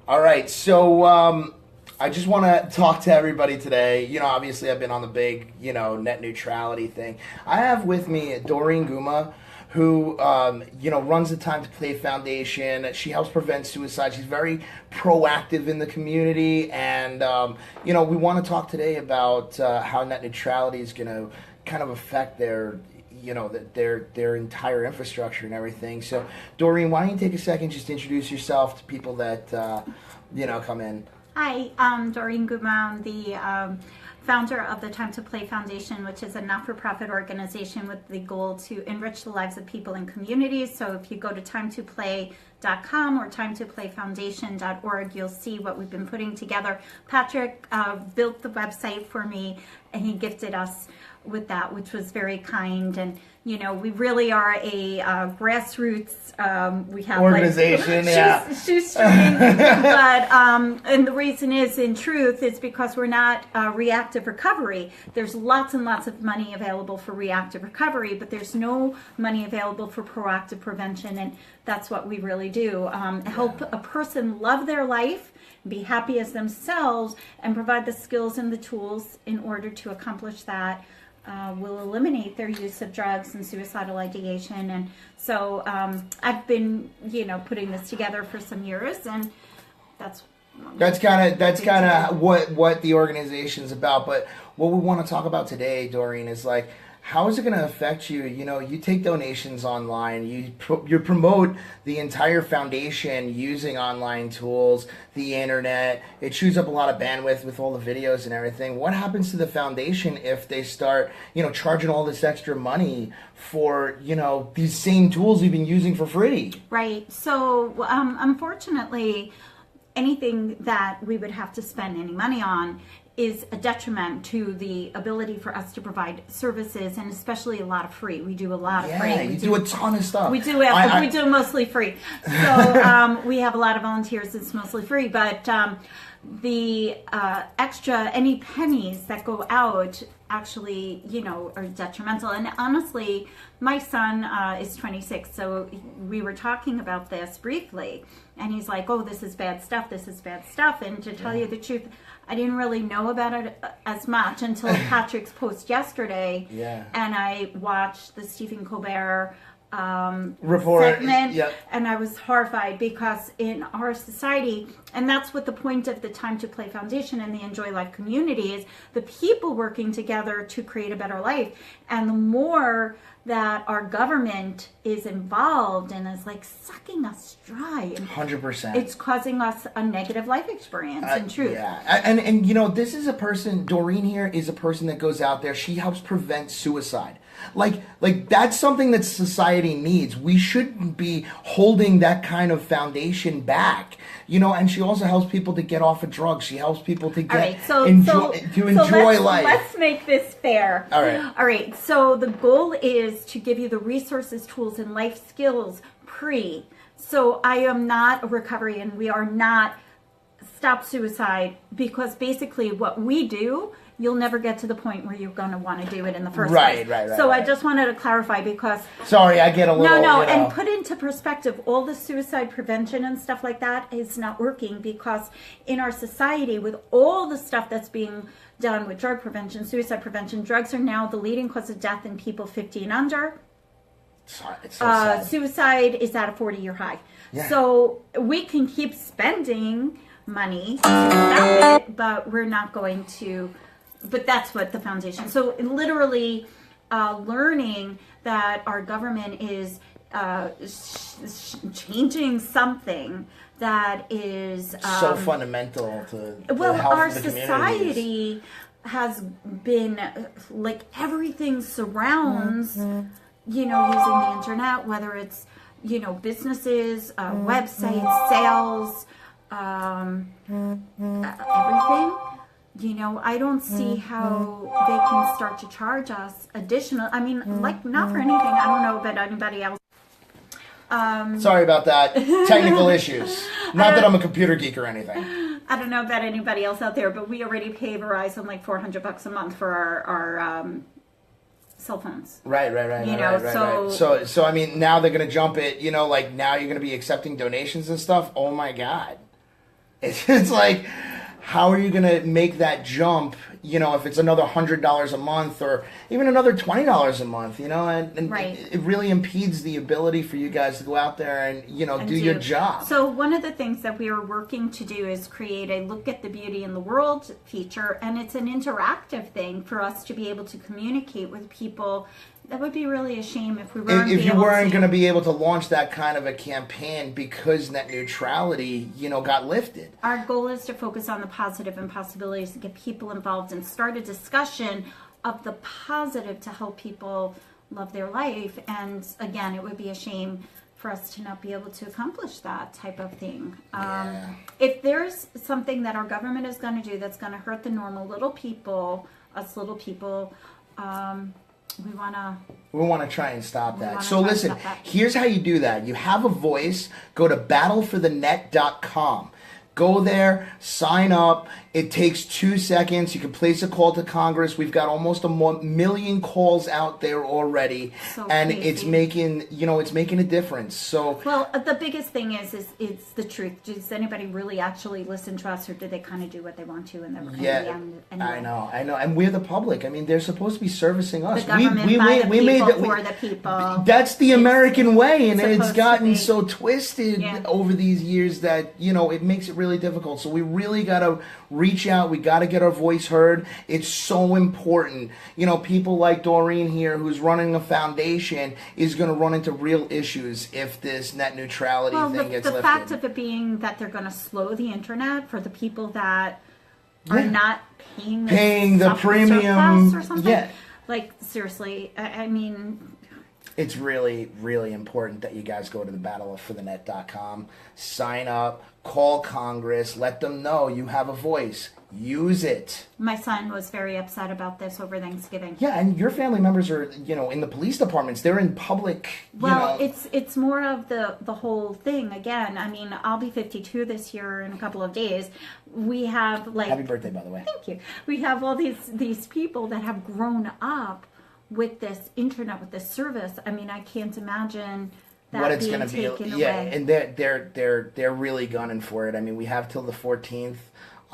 All right, so I just want to talk to everybody today. You know, obviously I've been on the big, net neutrality thing. I have with me Doreen Guma, who, runs the Time to Play Foundation. She helps prevent suicide. She's very proactive in the community. And, we want to talk today about how net neutrality is going to kind of affect their entire infrastructure and everything. So, Doreen, why don't you take a second just to introduce yourself to people that, come in. Hi, I'm Doreen Guma. I'm the founder of the Time to Play Foundation, which is a not-for-profit organization with the goal to enrich the lives of people in communities. So if you go to timetoplay.com or timetoplayfoundation.org, you'll see what we've been putting together. Patrick built the website for me, and he gifted us with that, which was very kind. And we really are a grassroots. We have organization, shoestring, but and the reason is, in truth, is because we're not reactive recovery. There's lots and lots of money available for reactive recovery, but there's no money available for proactive prevention, and that's what we really do. Help a person love their life, be happy as themselves, and provide the skills and the tools in order to accomplish that. Will eliminate their use of drugs and suicidal ideation. And so I've been, putting this together for some years, and that's kind of what the organization's about. But what we want to talk about today, Doreen, is like, how is it going to affect you? You take donations online, you promote the entire foundation using online tools, the internet. It chews up a lot of bandwidth with all the videos and everything. What happens to the foundation if they start, charging all this extra money for, these same tools we've been using for free? Right. So, unfortunately, anything that we would have to spend any money on is a detriment to the ability for us to provide services, and especially a lot of free. We do a lot of free. Yeah, you do a ton of stuff. We do mostly free. So we have a lot of volunteers. It's mostly free, but the extra, any pennies that go out actually, are detrimental. And honestly, my son is 26, so we were talking about this briefly, and he's like, oh, this is bad stuff, and to tell you the truth, I didn't really know about it as much until Patrick's post yesterday, and I watched the Stephen Colbert report segment, and I was horrified, because in our society, and that's what the point of the Time to Play Foundation and the Enjoy Life community is, the people working together to create a better life. And the more that our government is involved and is like sucking us dry, 100%, it's causing us a negative life experience, in truth. And this is a person, Doreen here is a person that goes out there, she helps prevent suicide. Like that's something that society needs. We shouldn't be holding that kind of foundation back, and she also helps people to get off of drugs. She helps people to enjoy life. Let's make this fair. All right. So the goal is to give you the resources, tools, and life skills pre. So I am not a recovery, and we are not Stop Suicide, because basically what we do, you'll never get to the point where you're going to want to do it in the first place. Right. So I just wanted to clarify, because... Sorry, I get a little... No, and put into perspective, all the suicide prevention and stuff like that is not working, because in our society, with all the stuff that's being done with drug prevention, suicide prevention, drugs are now the leading cause of death in people 50 and under. It's so sad. Suicide is at a 40-year high. Yeah. So we can keep spending money to stop it, but we're not going to... But that's what the foundation... So literally learning that our government is changing something that is... so fundamental to the well, health our of the society has been... like everything surrounds, using the internet, whether it's, businesses, websites, sales, everything. I don't see how they can start to charge us additional. I mean, not for anything. I don't know about anybody else. Sorry about that. Technical issues. Not that I'm a computer geek or anything. I don't know about anybody else out there, but we already pay Verizon like $400 a month for our cell phones. Right. So I mean, now they're gonna jump it. Now you're gonna be accepting donations and stuff. Oh my God. It's like, how are you going to make that jump, if it's another $100 a month or even another $20 a month, and Right. it really impedes the ability for you guys to go out there and, do your job. So one of the things that we are working to do is create a look at the beauty in the world feature, and it's an interactive thing for us to be able to communicate with people. That would be really a shame if we weren't If you weren't going to to be able to launch that kind of a campaign because net neutrality, got lifted. Our goal is to focus on the positive and possibilities to get people involved and start a discussion of the positive to help people love their life. And again, it would be a shame for us to not be able to accomplish that type of thing. If there's something that our government is going to do that's going to hurt the normal little people, us little people, we want to try and stop that. So listen, here's how you do that. You have a voice, go to battleforthenet.com. Go there, sign up. It takes 2 seconds. You can place a call to Congress. We've got almost a million calls out there already, and crazy. it's making a difference. So, well, the biggest thing is it's the truth. Does anybody really actually listen to us, or do they kind of do what they want to in the end? Anyway? I know, and we're the public. I mean, they're supposed to be servicing us. The government by the people for the people. That's the American way, and it's supposed gotten to be. so twisted over these years that it makes it really difficult. So we really got to reach out. We got to get our voice heard. It's so important. People like Doreen here, who's running a foundation, is going to run into real issues if this net neutrality thing gets lifted. The fact of it being that they're going to slow the internet for the people that are not paying the premium or something. Yeah. Like, seriously, I mean, it's really, really important that you guys go to the battleforthenet.com, sign up, call Congress, let them know you have a voice. Use it. My son was very upset about this over Thanksgiving. Yeah, and your family members are, in the police departments. They're in public. Well, it's more of the whole thing. Again, I mean, I'll be 52 this year in a couple of days. We have happy birthday, by the way. Thank you. We have all these people that have grown up with this internet, with this service. I mean, I can't imagine that what it's being going to be. taken Yeah, away. and they're really gunning for it. I mean, we have till the 14th.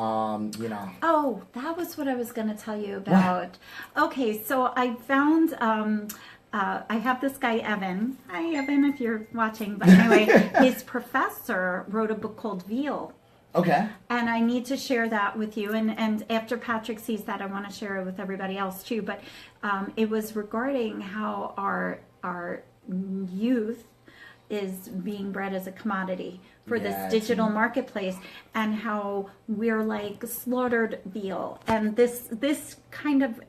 Oh, that was what I was going to tell you about. What? Okay, so I found I have this guy Evan. Hi, Evan, if you're watching. But anyway, his professor wrote a book called Veal. Okay. And I need to share that with you. And after Patrick sees that, I want to share it with everybody else too. But it was regarding how our youth is being bred as a commodity for this digital marketplace, and how we're like slaughtered veal. And this kind of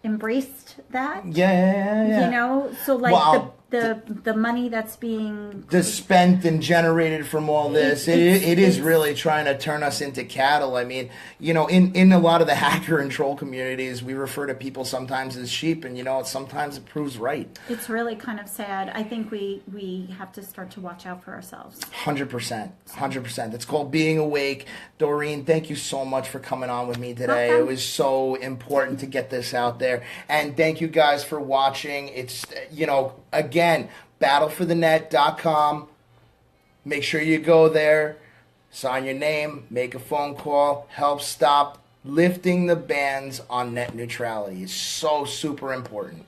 embraced that. Yeah. So like the money that's being spent and generated from all this, it is really trying to turn us into cattle. I mean, in a lot of the hacker and troll communities, we refer to people sometimes as sheep, and sometimes it proves right. It's really kind of sad. I think we have to start to watch out for ourselves. 100%. It's called being awake. Doreen, thank you so much for coming on with me today. Welcome. It was so important to get this out there. And thank you guys for watching. It's, again, battleforthenet.com. Make sure you go there, sign your name, make a phone call, help stop lifting the bans on net neutrality. It's so super important.